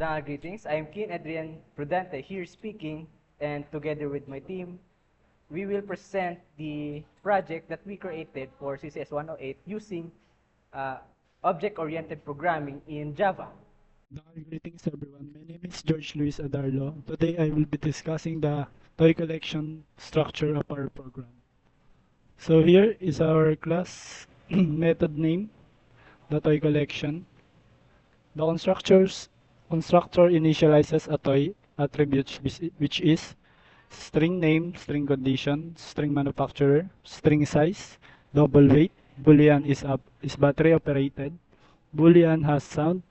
Greetings, I am Keen Adrian Prudente here speaking, and together with my team, we will present the project that we created for CCS 108 using uh, object-oriented programming in Java. Greetings everyone. My name is George Luis Adarlo. Today I will be discussing the toy collection structure of our program. So here is our class method name, the toy collection. The constructor initializes a toy attribute which is string name, string condition, string manufacturer, string size, double weight, boolean is battery operated, boolean has sound,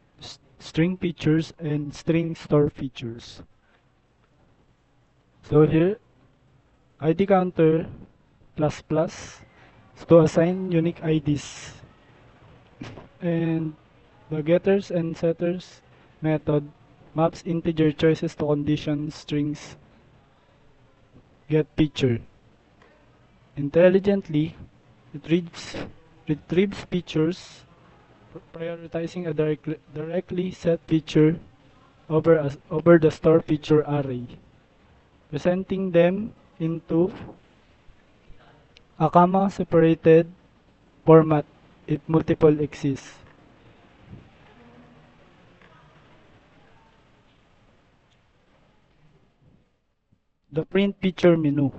string features, and string store features. So here, ID counter plus plus is to assign unique IDs, and the getters and setters method maps integer choices to condition strings get feature. Intelligently, it retrieves features, prioritizing a directly set feature over the store feature array, presenting them into a comma separated format if multiple exists. The print feature menu.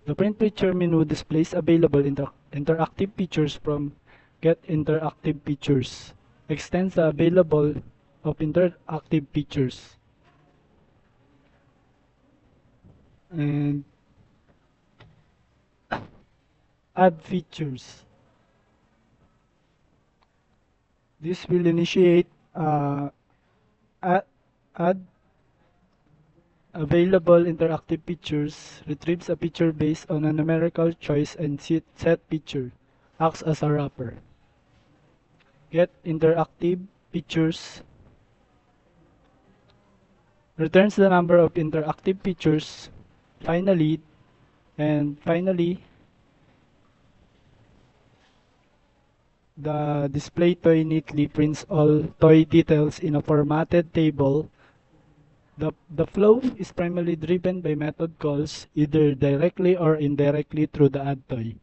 The print feature menu displays available interactive features from Get Interactive Features, extends the available of interactive features, and add features. This will initiate add, add available interactive features, retrieves a feature based on a numerical choice and set feature, acts as a wrapper. Get interactive features returns the number of interactive features. Finally, the display toy neatly prints all toy details in a formatted table. The flow is primarily driven by method calls, either directly or indirectly through the add toy,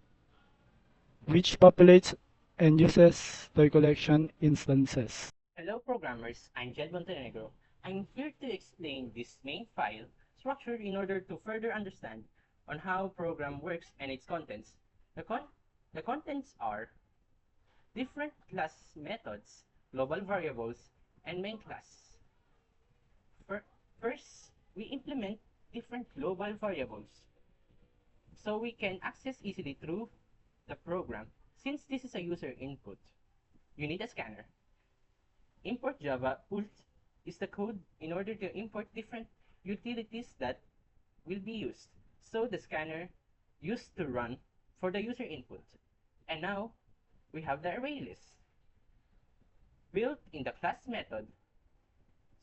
which populates and uses toy collection instances. Hello programmers, I'm Jed Montenegro. I'm here to explain this main file structure in order to further understand on how program works and its contents. The contents are different class methods, global variables, and main class. First, we implement different global variables so we can access easily through the program. Since this is a user input, you need a scanner. Import Java ult is the code in order to import different utilities that will be used. So the scanner used to run for the user input. And now we have the array list built in the class method.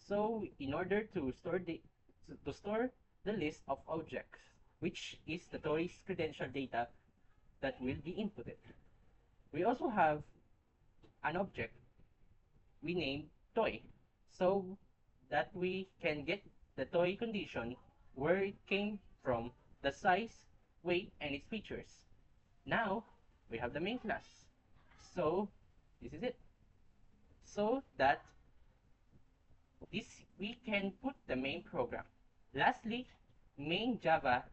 So in order to store the list of objects, which is the toy's credential data that will be inputted. We also have an object we named toy, so that we can get the toy condition, where it came from, the size, weight, and its features. Now we have the main class. So this is it. So that this we can put the main program. Lastly, main Java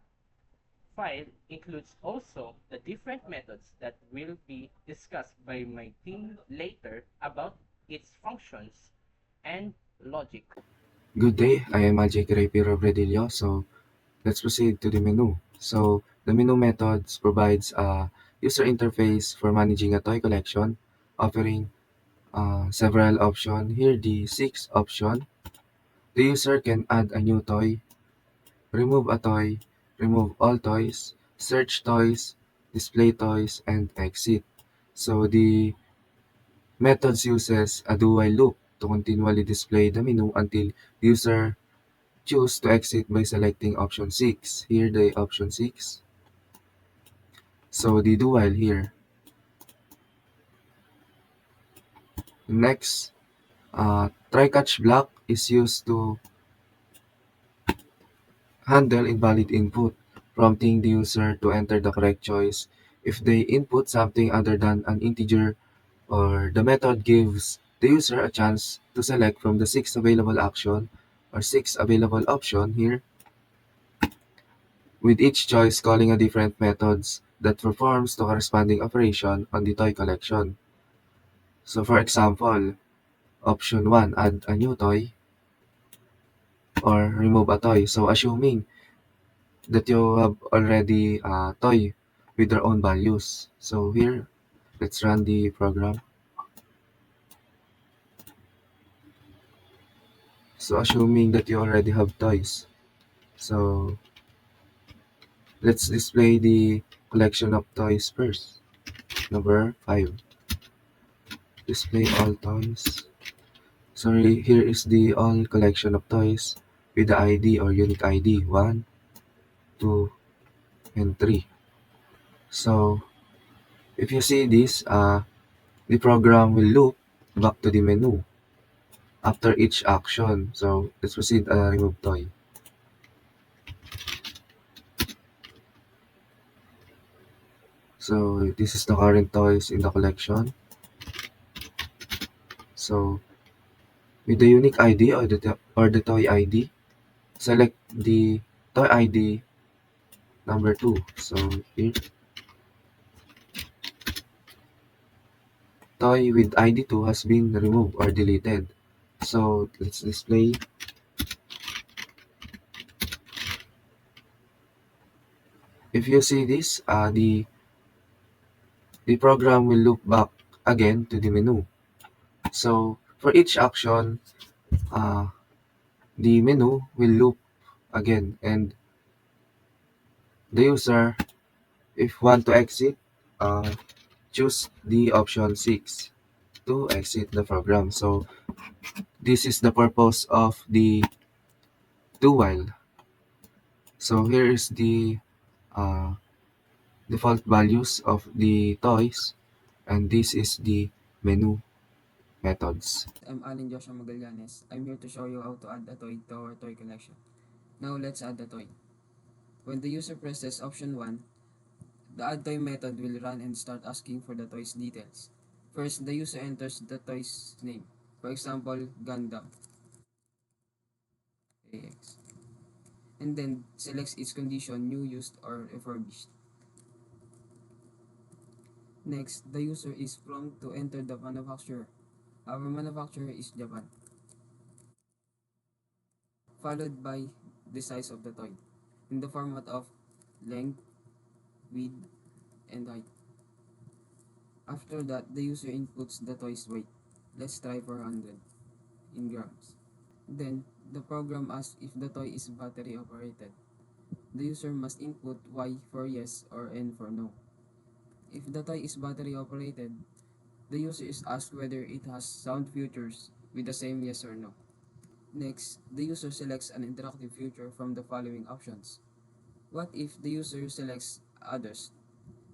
file includes also the different methods that will be discussed by my team later about its functions and logic. Good day, I am Ajay Kirepiro Bredillo. So let's proceed to the menu. So the menu methods provides a user interface for managing a toy collection, offering several options. Here the six option. The user can add a new toy, remove a toy, remove all toys, search toys, display toys, and exit. So the methods uses a do while loop to continually display the menu until user choose to exit by selecting option 6. Here the option 6. So the do here. Next, Try-catch block is used to handle invalid input, prompting the user to enter the correct choice. If they input something other than an integer, or the method gives the user a chance to select from the six available action or six available option here, with each choice calling a different methods that performs the corresponding operation on the toy collection. So for example, option 1, add a new toy or remove a toy. So assuming that you have already a toy with their own values. So here, let's run the program. So assuming that you already have toys. So let's display the collection of toys first. Number 5. Display all toys. Sorry, here is the all collection of toys with the ID or unique ID 1, 2, and 3. So if you see this, the program will loop back to the menu after each action. So let's proceed remove toy. So this is the current toys in the collection. So with the unique ID or the toy ID, select the toy ID number 2. So here, toy with ID 2 has been removed or deleted. So let's display. If you see this, the program will loop back again to the menu. So for each action, uh, the menu will loop again, and the user, if want to exit, choose the option 6 to exit the program. So this is the purpose of the do while. So here is the uh, default values of the toys, and this is the menu methods. I'm Alin Joshua Magallanes. I'm here to show you how to add a toy to our toy collection. Now let's add the toy. When the user presses option 1, the add toy method will run and start asking for the toy's details. First, the user enters the toy's name. For example, Gundam AX. And then selects its condition, new, used, or refurbished. Next, the user is prompted to enter the manufacturer. Our manufacturer is Japan. Followed by the size of the toy in the format of length, width, and height. After that, the user inputs the toy's weight. Let's try 400 in grams. Then, the program asks if the toy is battery operated. The user must input Y for yes or N for no. If the toy is battery operated, the user is asked whether it has sound features with the same yes or no. Next, the user selects an interactive feature from the following options. What if the user selects others?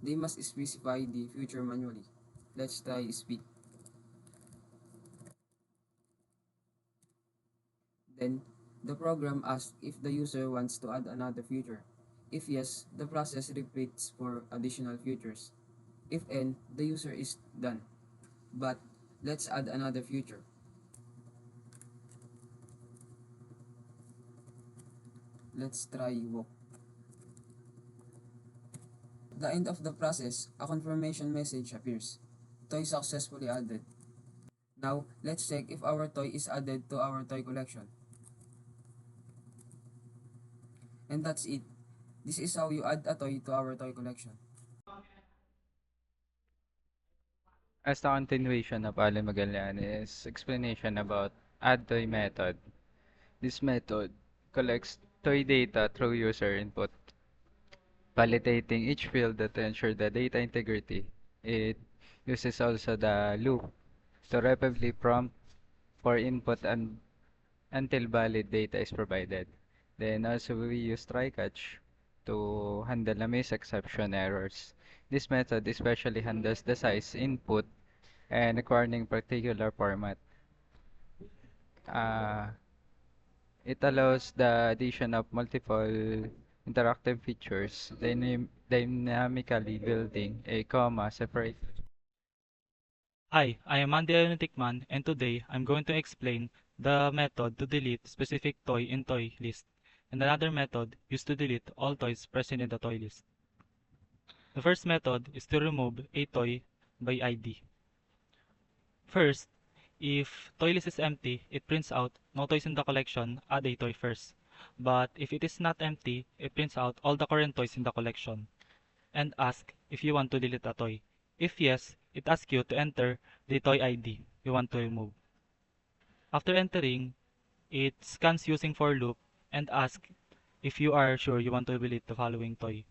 They must specify the feature manually. Let's try speak. Then, the program asks if the user wants to add another feature. If yes, the process repeats for additional features. If N, the user is done. But let's add another feature. Let's try walk. At the end of the process, a confirmation message appears. Toy successfully added. Now, let's check if our toy is added to our toy collection. And that's it. This is how you add a toy to our toy collection. As the continuation of Ale Magallanes' explanation about add toy method, this method collects toy data through user input, validating each field to ensure the data integrity. It uses also the loop to repeatedly prompt for input and until valid data is provided. Then also we use try-catch to handle the miss exception errors. This method especially handles the size input and requiring particular format. Uh, it allows the addition of multiple interactive features, dynamically building a comma separate. Hi, I am Andy Ioneticman, and today I'm going to explain the method to delete specific toy in toy list, and another method used to delete all toys present in the toy list. The first method is to remove a toy by ID. First, if toy list is empty, it prints out no toys in the collection, add a toy first. But if it is not empty, it prints out all the current toys in the collection and ask if you want to delete a toy. If yes, it asks you to enter the toy ID you want to remove. After entering, it scans using for loop and asks if you are sure you want to delete the following toy.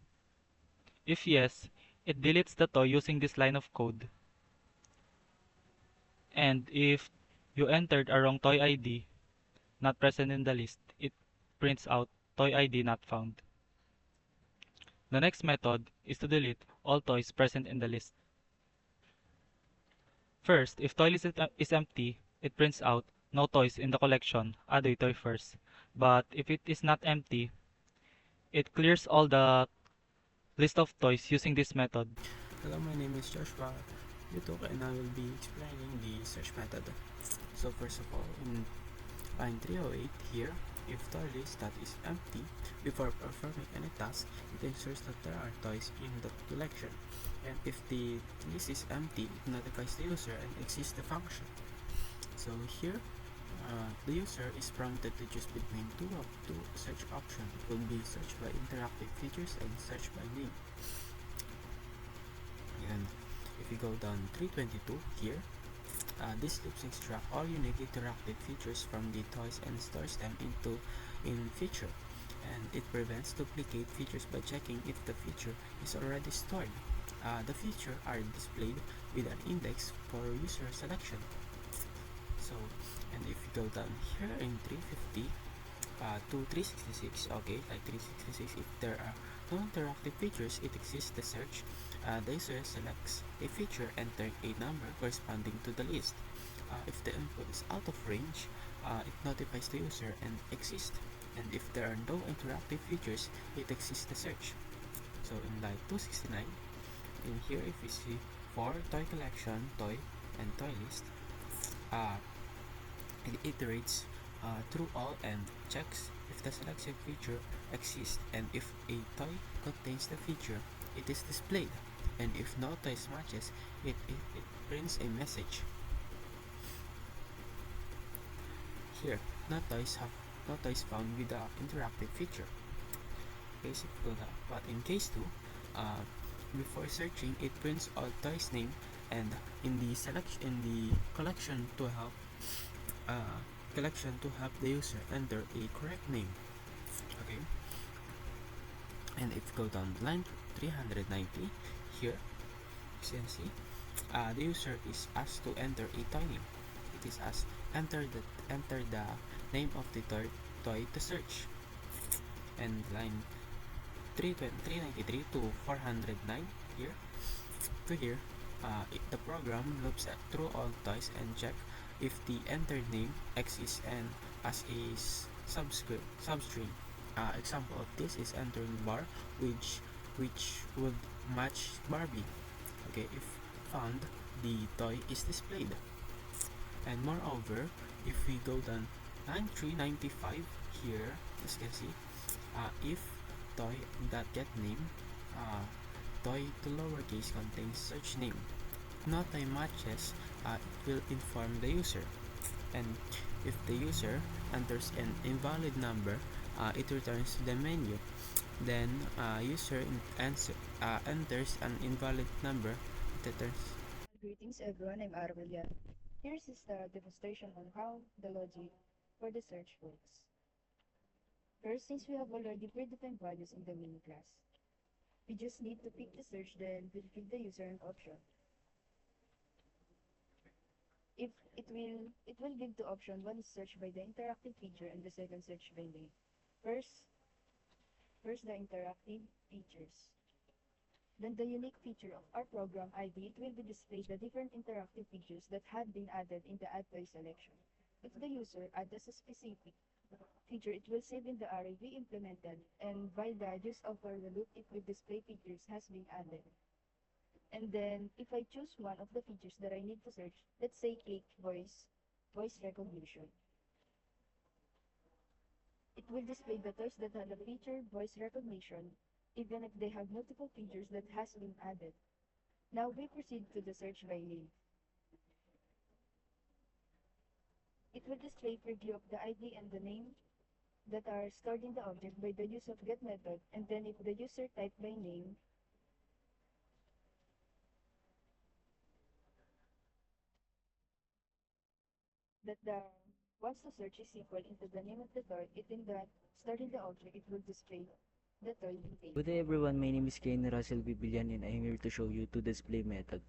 If yes, it deletes the toy using this line of code. And if you entered a wrong toy ID not present in the list, it prints out toy ID not found. The next method is to delete all toys present in the list. First, if toy list is empty, it prints out no toys in the collection, add a toy first. But if it is not empty, it clears all the list of toys using this method. Hello, my name is Joshua Yutok and I will be explaining the search method. So first of all, in line 308 here, if toy list that is empty, before performing any task, it ensures that there are toys in the collection. And if the list is empty, it notifies the user and exits the function. So here, the user is prompted to choose between two search options. It will be search by interactive features and search by name. And if you go down 322 here, this loops extract all unique interactive features from the toys and stores them in feature, and it prevents duplicate features by checking if the feature is already stored. The features are displayed with an index for user selection. So, and if you go down here in 350 to 366, okay, like 366, if there are no interactive features, it exists the search. The user selects a feature, entering a number corresponding to the list. If the input is out of range, it notifies the user and exists. And if there are no interactive features, it exists the search. So in line 269, in here if we see for toy collection, toy, and toy list, it iterates through all and checks if the selection feature exists, and if a toy contains the feature, it is displayed, and if no toys matches, it prints a message. Here, no toys found with the interactive feature. Case but in case 2, before searching, it prints all toys name, and in the collection to help the user enter a correct name. Okay. And if you go down line 390 here, you can see the user is asked to enter a toy name. It is asked enter the name of the toy to search. And line 393 to 409 here to here, the program loops through all toys and check if the entered name exists and as a substring. Example of this is entering bar, which would match Barbie. Okay, if found, the toy is displayed. And moreover, if we go down line 395 here, as you can see, if toy that get name, toy to lowercase contains such name, no toy matches, it will inform the user. And if the user enters an invalid number, it returns to the menu. Then user enters an invalid number, it returns. Greetings everyone, I'm Arvelia. Here's the demonstration on how the logic for the search works. First, since we have already predefined values in the mini class, we just need to pick the search, then we'll give the user an option. If it will give the option, one is searched by the interactive feature and the second search by name. First the interactive features. Then the unique feature of our program ID, it will be displayed the different interactive features that had been added in the add toy selection. If the user adds a specific feature, it will save in the array we implemented, and while the use of for the loop, it will display features has been added. And then if I choose one of the features that I need to search, let's say click voice recognition. It will display the toys that have the feature voice recognition, even if they have multiple features that has been added. Now we proceed to the search by name. It will display preview of the ID and the name that are stored in the object by the use of get method, and then if the user type by name, that the wants to search is equal into the name of the toy, it in that stored in the object, it will display the toy detail. Good day everyone, my name is Kane Russell Bibilian and I'm here to show you to display method.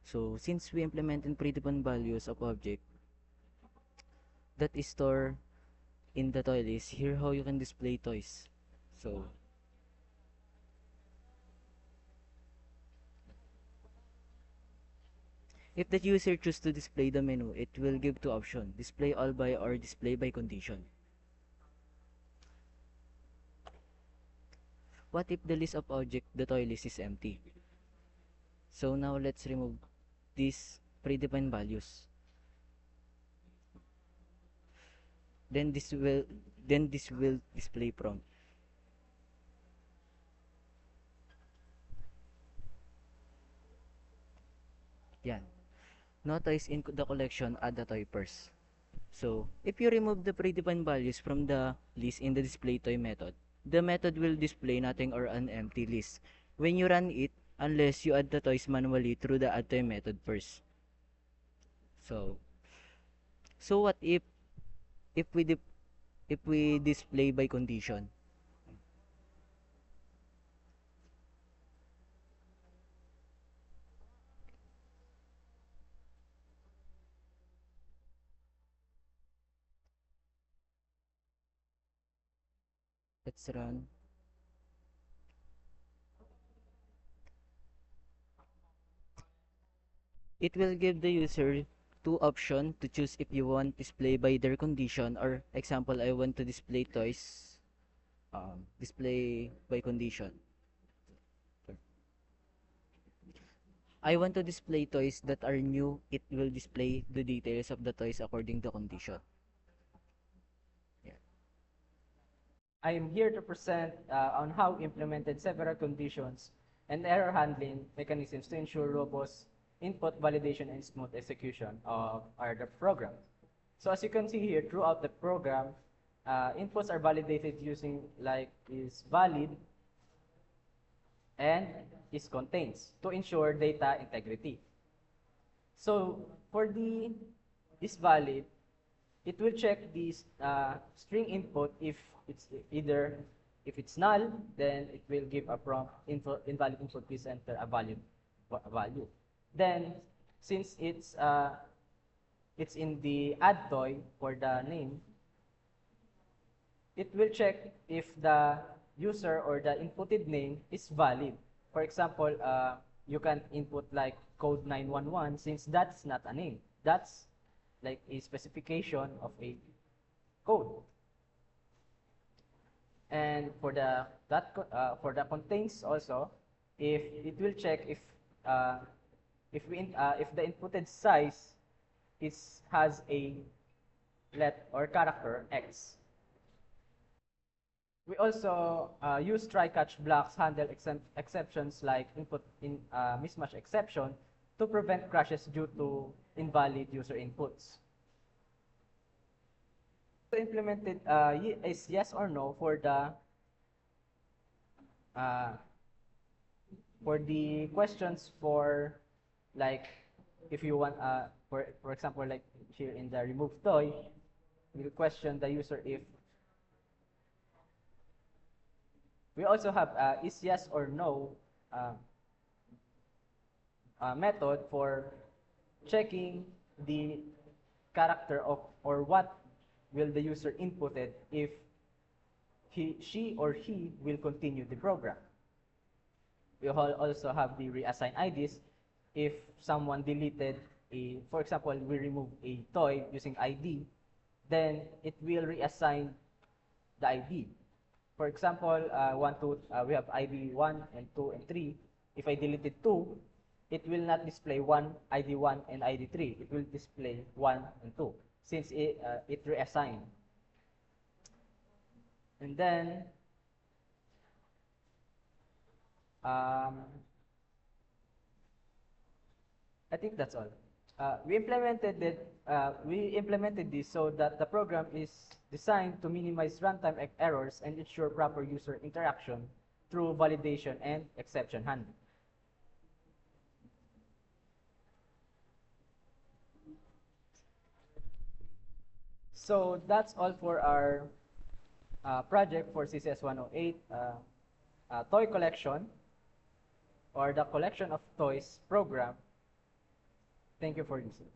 So since we implemented predefined values of object that is stored in the toy list, here how you can display toys. So if the user chooses to display the menu, it will give two options, display all by or display by condition. What if the list of object, the toy list is empty? So now let's remove these predefined values. Then this will display prompt. Yan. No toys in the collection, add the toy first. So if you remove the predefined values from the list in the display toy method, the method will display nothing or an empty list when you run it, unless you add the toys manually through the add toy method first. So what if we display by condition? Let's run. It will give the user two options to choose if you want display by their condition, or example, I want to display toys, display by condition. I want to display toys that are new, it will display the details of the toys according to condition. I am here to present on how we implemented several conditions and error handling mechanisms to ensure robust input validation and smooth execution of our program. So as you can see here, throughout the program, inputs are validated using like is valid and is contains to ensure data integrity. So for the is valid, it will check the string input. If it's null, then it will give a prompt invalid input, please enter a value. Then since it's in the add toy for the name, it will check if the user or the inputted name is valid. For example, you can input like code 911 since that's not a name. That's like a specification of a code. And for the contains also, if it will check if the inputted size has a let or character X. We also use try-catch blocks handle exceptions like input in mismatch exception to prevent crashes due to invalid user inputs. So implemented is yes or no for the questions for like if you want for example like here in the remove toy, we'll question the user if. We also have is yes or no method for checking the character of or what will the user inputted if she or he will continue the program. We also have the reassign IDs if someone deleted for example, we remove a toy using ID then it will reassign the ID. For example, we have ID 1 and 2 and 3. If I deleted 2, it will not display ID 1 and ID 3. It will display 1 and 2 since it reassigned. And then, I think that's all. We implemented this so that the program is designed to minimize runtime errors and ensure proper user interaction through validation and exception handling. So that's all for our project for CCS 108 toy collection or the collection of toys program. Thank you for listening.